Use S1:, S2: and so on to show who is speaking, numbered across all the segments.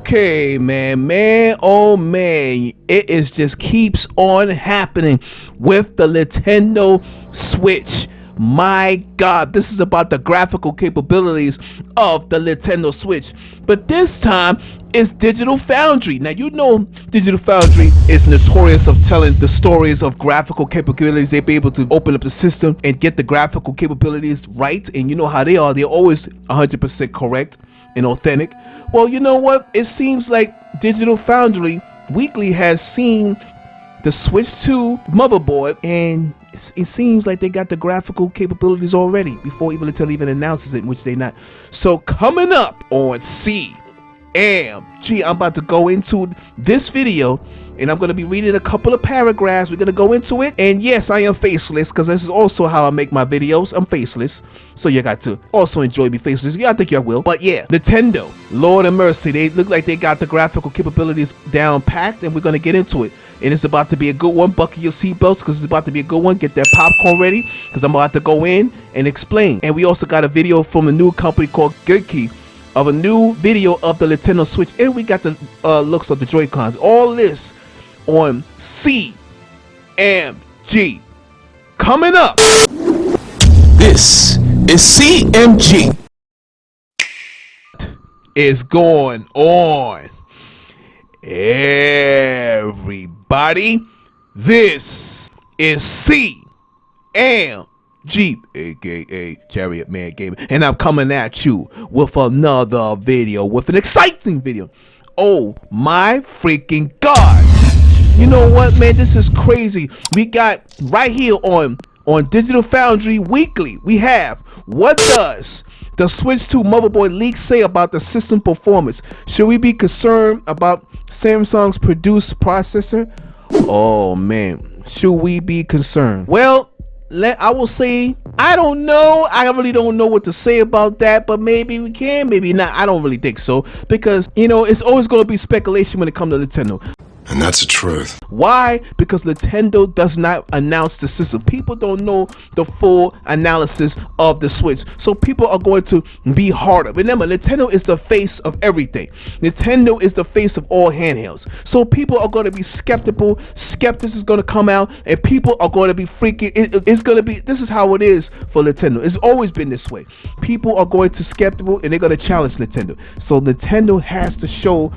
S1: Okay, man, oh man, it is just keeps on happening with the Nintendo Switch. My God, this is about the graphical capabilities of the Nintendo Switch. But this time, it's Digital Foundry. Now, you know Digital Foundry is notorious of telling the stories of graphical capabilities. They be able to open up the system and get the graphical capabilities right. And you know how they are. They're always 100% correct and authentic. Well, you know what? It seems like Digital Foundry Weekly has seen the Switch 2 motherboard, and it seems like they got the graphical capabilities already before Nintendo even announces it, which they not. So coming up on CMG, I'm about to go into this video, and I'm going to be reading a couple of paragraphs. We're going to go into it, and yes, I am faceless, because this is also how I make my videos. I'm faceless. So you got to also enjoy me faceless. Yeah, I think you will. But yeah, Nintendo, Lord of mercy, they look like they got the graphical capabilities down packed, and we're going to get into it. And it's about to be a good one. Buckle your seatbelts, because it's about to be a good one. Get that popcorn ready, because I'm about to go in and explain. And we also got a video from a new company called Genki of a new video of the Nintendo Switch. And we got the looks of the Joy-Cons. All this on CMG. Coming up.
S2: This is CMG.
S1: Is going on, everybody? This is CMG, aka ChariotMan Gaming, and I'm coming at you with another video, with an exciting video. Oh my freaking God! You know what, man? This is crazy. We got right here on Digital Foundry Weekly, we have, what does the Switch 2 motherboard leaks say about the system performance? Should we be concerned about Samsung's produced processor? Oh man, should we be concerned? Well, I will say, I don't know. I really don't know what to say about that, but maybe we can, maybe not. I don't really think so, because, you know, it's always going to be speculation when it comes to Nintendo.
S2: And that's the truth.
S1: Why? Because Nintendo does not announce the system. People don't know the full analysis of the Switch. So people are going to be harder. Remember, Nintendo is the face of everything. Nintendo is the face of all handhelds. So people are going to be skeptical. Skeptics is going to come out, and people are going to be freaking. It's going to be, this is how it is for Nintendo. It's always been this way. People are going to skeptical, and they're going to challenge Nintendo. So Nintendo has to show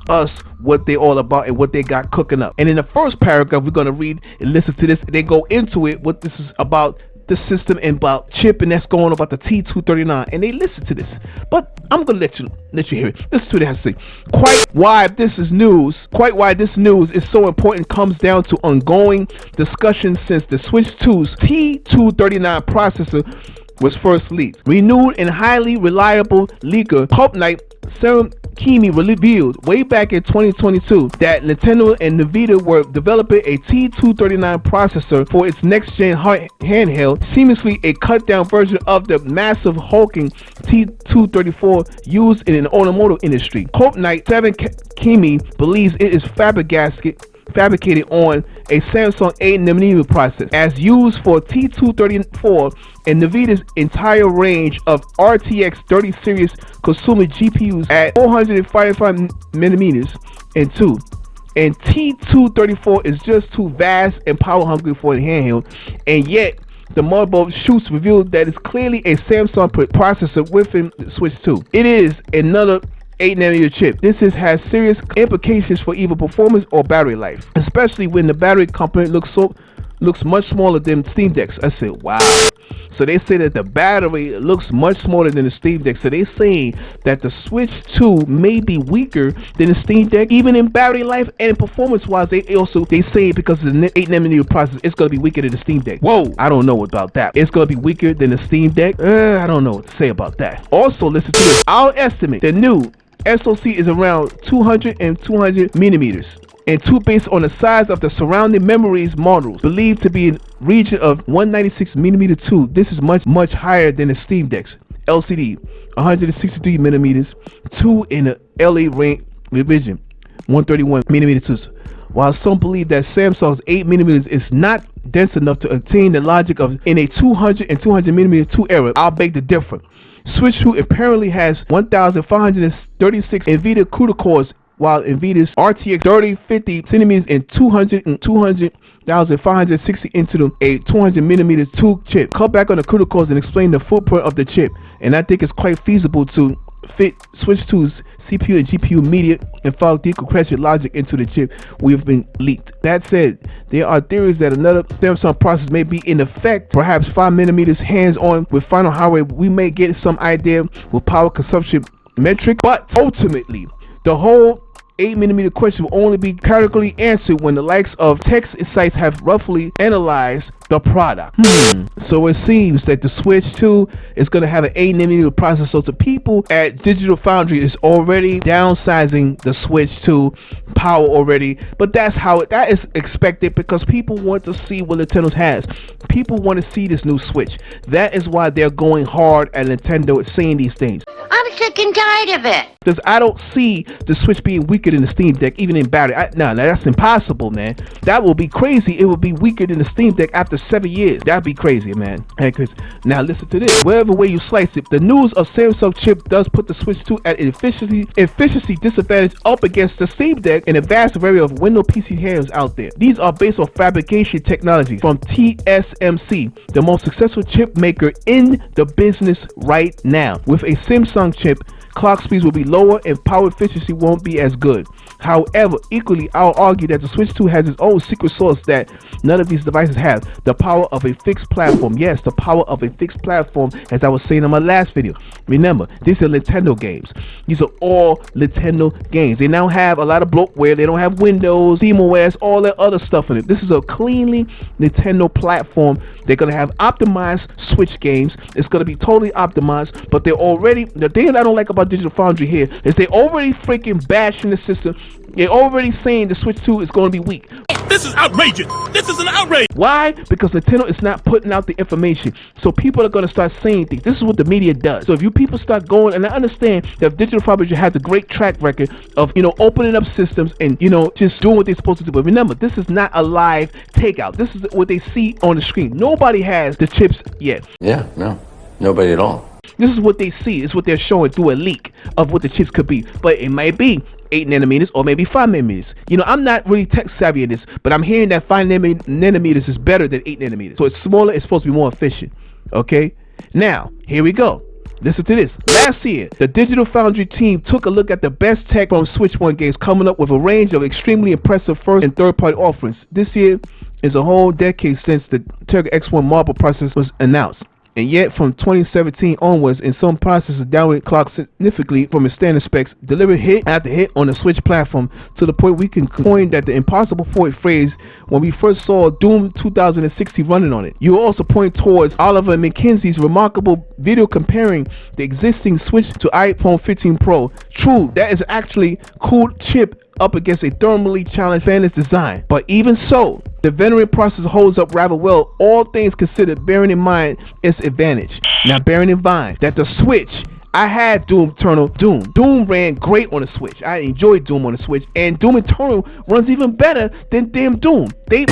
S1: us what they're all about and what they got cooking up. And in the first paragraph, we're going to read and listen to this, and they go into it, what this is about, the system, and about chip, and that's going on about the T239, and they listen to this. But I'm going to let you hear it. Listen to what it has to say. Quite why this news is so important comes down to ongoing discussion since the Switch 2's T239 processor was first leaked. Renewed and highly reliable leaker Hope Knight Kimi revealed way back in 2022 that Nintendo and Nvidia were developing a T239 processor for its next-gen handheld, seemingly a cut-down version of the massive hulking T234 used in an automotive industry. Hope Knight 7 Kimi believes it is fabricated on a Samsung 8nm process, as used for T234 and Nvidia's entire range of RTX 30 series consumer GPUs at 455mm and 2. And T234 is just too vast and power hungry for a handheld, and yet the motherboard shoots revealed that it's clearly a Samsung processor within the Switch 2. It is another 8nm chip. This has serious implications for either performance or battery life, especially when the battery component looks much smaller than Steam Decks. I said, wow. So they say that the battery looks much smaller than the Steam Deck. So they're saying that the Switch 2 may be weaker than the Steam Deck, even in battery life and performance wise. They say because of the 8nm process, it's going to be weaker than the Steam Deck. Whoa, I don't know about that. It's going to be weaker than the Steam Deck. I don't know what to say about that. Also, listen to this. Our estimate, the new SoC is around 200 and 200 millimeters, and based on the size of the surrounding memories modules, believed to be in region of 196mm 2. This is much higher than the Steam Deck's LCD 163mm 2 in the LA range revision 131mm 2. While some believe that Samsung's 8mm is not dense enough to attain the logic of in a 200 and 200mm 2 era, I'll beg to differ. Switch 2 apparently has 1,536 Nvidia CUDA cores while Nvidia's RTX 3050 centimeters and 200,560 into a 200mm 2 chip. Cut back on the criticals and explain the footprint of the chip, and I think it's quite feasible to fit Switch 2's CPU and GPU media and file decompression logic into the chip we've been leaked. That said, there are theories that another Samsung process may be in effect, perhaps 5mm hands-on with final hardware. We may get some idea with power consumption metric, but ultimately the whole 8mm question will only be categorically answered when the likes of tech sites have roughly analyzed the product. So it seems that the Switch 2 is going to have an 8nm processor. So the people at Digital Foundry is already downsizing the Switch 2 power already, but that is expected because people want to see what Nintendo has. People want to see this new Switch. That is why they're going hard at Nintendo at saying these things.
S3: I'm sick and tired of it.
S1: Because I don't see the Switch being weaker than the Steam Deck, even in battery. No, that's impossible, man. That will be crazy. It will be weaker than the Steam Deck after 7 years. That'd be crazy, man. Now listen to this. Whatever way you slice it, the news of Samsung chip does put the Switch 2 at an efficiency disadvantage up against the Steam Deck and a vast array of Windows PC hands out there. These are based on fabrication technology from TSMC, the most successful chip maker in the business right now. With a Samsung chip, clock speeds will be lower and power efficiency won't be as good. However, equally, I'll argue that the Switch 2 has its own secret sauce that none of these devices have. The power of a fixed platform. Yes, the power of a fixed platform, as I was saying in my last video. Remember, these are Nintendo games. These are all Nintendo games. They now have a lot of bloatware. They don't have Windows, SteamOS, all that other stuff in it. This is a cleanly Nintendo platform. They're going to have optimized Switch games. It's going to be totally optimized, but they're already, the thing that I don't like about Digital Foundry here is they already freaking bashing the system. They're already saying the Switch 2 is going to be weak.
S2: This is outrageous. This is an outrage.
S1: Why? Because Nintendo is not putting out the information. So people are going to start saying things. This is what the media does. So if you people start going, and I understand that Digital Foundry has a great track record of, opening up systems and, just doing what they're supposed to do. But remember, this is not a live takeout. This is what they see on the screen. Nobody has the chips yet.
S4: Yeah, no. Nobody at all.
S1: This is what they see. It's what they're showing through a leak of what the chips could be. But it might be 8nm or maybe 5nm. I'm not really tech savvy in this, but I'm hearing that 5nm is better than 8nm. So it's smaller, it's supposed to be more efficient. Okay? Now, here we go. Listen to this. Last year, the Digital Foundry team took a look at the best tech from Switch 1 games, coming up with a range of extremely impressive first and third party offerings. This year is a whole decade since the Tegra X1 Marble processor was announced. And yet, from 2017 onwards, in some processes downward clock significantly from its standard specs, delivered hit after hit on the Switch platform to the point we can coin that the impossible for it phrase when we first saw Doom 2060 running on it. You also point towards Oliver McKenzie's remarkable video comparing the existing Switch to iPhone 15 Pro. True, that is actually cooled chip up against a thermally challenged Fantasy design. But even so, the veteran processor holds up rather well, all things considered, bearing in mind its advantage. Now, bearing in mind that the Switch, I had Doom Eternal. Doom ran great on the Switch. I enjoyed Doom on the Switch, and Doom Eternal runs even better than damn Doom. Panic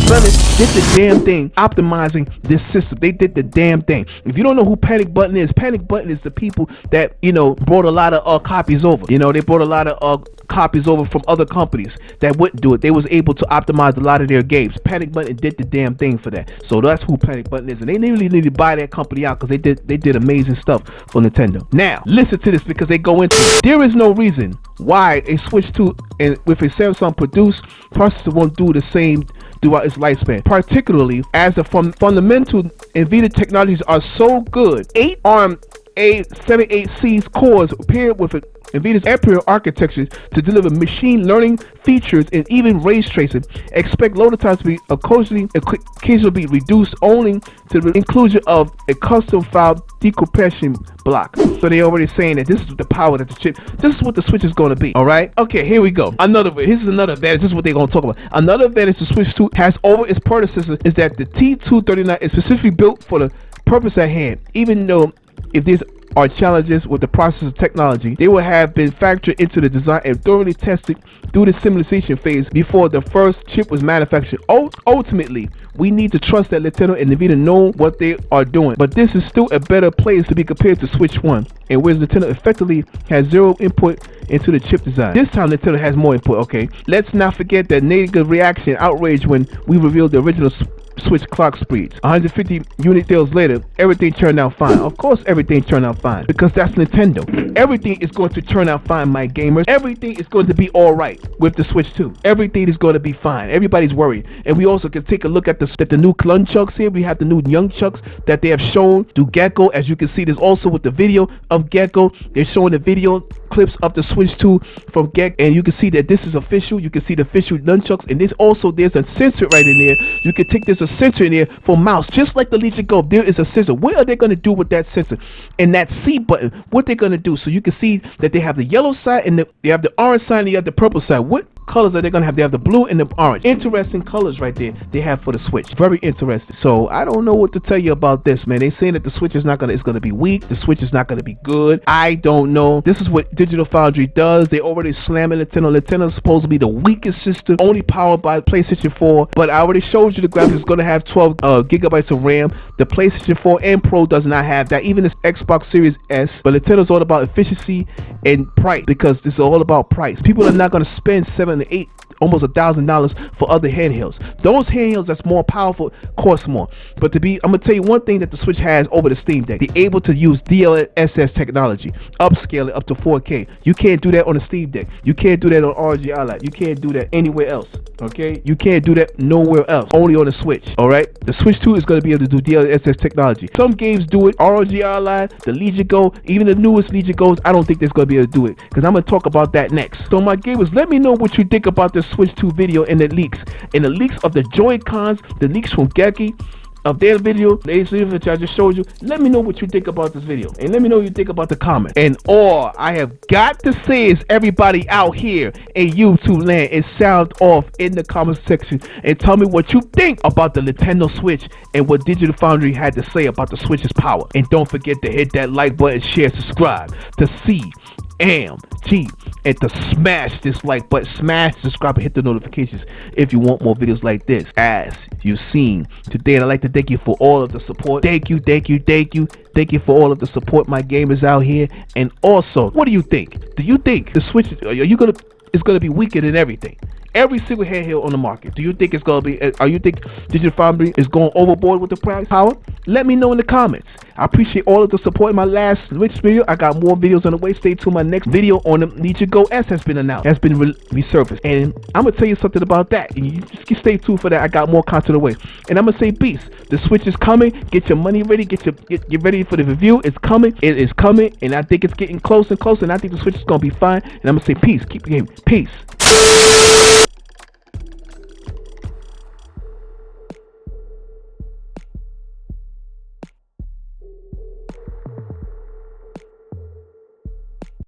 S1: Button did the damn thing, optimizing this system. They did the damn thing. If you don't know who Panic Button is the people that brought a lot of copies over. They brought a lot of copies over from other companies that wouldn't do it. They was able to optimize a lot of their games. Panic Button did the damn thing for that. So that's who Panic Button is, and they really need to buy that company out because they did amazing stuff for Nintendo. Now, listen to this because they go into it. There is no reason why a Switch 2 and with a Samsung produced processor won't do the same throughout its lifespan, particularly as the fundamental Nvidia technologies are so good. 8 ARM A78C's cores paired with Nvidia's Ampere architecture to deliver machine learning features and even ray tracing. Expect loading times to be occasionally reduced only to the inclusion of a custom file decompression block. So they're already saying that this is the power that the chip, this is what the Switch is going to be. Alright? Okay, here we go. This is another advantage. This is what they're going to talk about. Another advantage the Switch 2 has over its predecessor is that the T239 is specifically built for the purpose at hand. Even though if there's or challenges with the process of technology, they will have been factored into the design and thoroughly tested through the simulation phase before the first chip was manufactured. Ultimately, we need to trust that Nintendo and Nvidia know what they are doing, but this is still a better place to be compared to Switch 1, and whereas Nintendo effectively has zero input into the chip design. This time Nintendo has more input, okay? Let's not forget that negative reaction, outrage when we revealed the original Switch clock speeds. 150 unit sales later, everything turned out fine. Of course everything turned out fine, because that's Nintendo. Everything is going to turn out fine, my gamers. Everything is going to be alright with the Switch 2. Everything is going to be fine. Everybody's worried. And we also can take a look at the new nunchucks here. We have the new nunchucks that they have shown through Gecko. As you can see, there's also with the video of Gecko. They're showing the video clips of the Switch 2 from Gecko, and you can see that this is official. You can see the official nunchucks, and there's a sensor right in there. You can take this sensor in there for mouse, just like the Legion Go. There is a sensor. What are they going to do with that sensor and that C button? What they're going to do? So you can see that they have the yellow side and they have the orange side and you have the purple side. What colors are they going to have? They have the blue and the orange. Interesting colors right there they have for the Switch. Very interesting. So I don't know what to tell you about this, man. They saying that the Switch is not going to, it's going to be weak. The Switch is not going to be good. I don't know. This is what Digital Foundry does. They already slamming Nintendo. Nintendo's supposed to be the weakest system, only powered by PlayStation 4. But I already showed you the graphics is going to have 12 gigabytes of RAM. The PlayStation 4 and Pro does not have that. Even this Xbox Series S. But Nintendo's all about efficiency and price, because this is all about price. People are not going to spend $700 to $800, almost $1,000 for other handhelds. Those handhelds that's more powerful cost more. But I'm gonna tell you one thing that the Switch has over the Steam Deck. They're able to use DLSS technology, upscale it up to 4K. You can't do that on the Steam Deck. You can't do that on ROG Ally. You can't do that anywhere else. Okay? You can't do that nowhere else. Only on the Switch. Alright? The Switch 2 is gonna be able to do DLSS technology. Some games do it. ROG Ally, the Legion Go, even the newest Legion Goes, I don't think they're gonna be able to do it, because I'm gonna talk about that next. So my gamers, let me know what you think about this Switch 2 video and the leaks. And the leaks of the Joy-Cons, the leaks from Genki, of their video, which I just showed you. Let me know what you think about this video, and let me know what you think about the comments. And all I have got to say is, everybody out here in YouTube land, is sound off in the comment section and tell me what you think about the Nintendo Switch and what Digital Foundry had to say about the Switch's power. And don't forget to hit that like button, share, subscribe to CMG, and to smash this like button, smash subscribe, and hit the notifications if you want more videos like this, as you've seen today. And I'd like to thank you for all of the support. Thank you for all of the support, my gamers out here. And also, what do you think? Do you think the Switch is gonna be weaker than everything? Every single handheld on the market. Do you think it's gonna be? You think Digital Foundry is going overboard with the price power? Let me know in the comments. I appreciate all of the support in my last Switch video. I got more videos on the way. Stay tuned. My next video on the Legion Go S has been announced, has been resurfaced, and I'm gonna tell you something about that. And you just stay tuned for that. I got more content away. And I'm gonna say, peace. The Switch is coming. Get your money ready. Get ready for the review. It's coming. It is coming, and I think it's getting closer and closer. And I think the Switch is gonna be fine. And I'm gonna say, peace. Keep the game. Peace.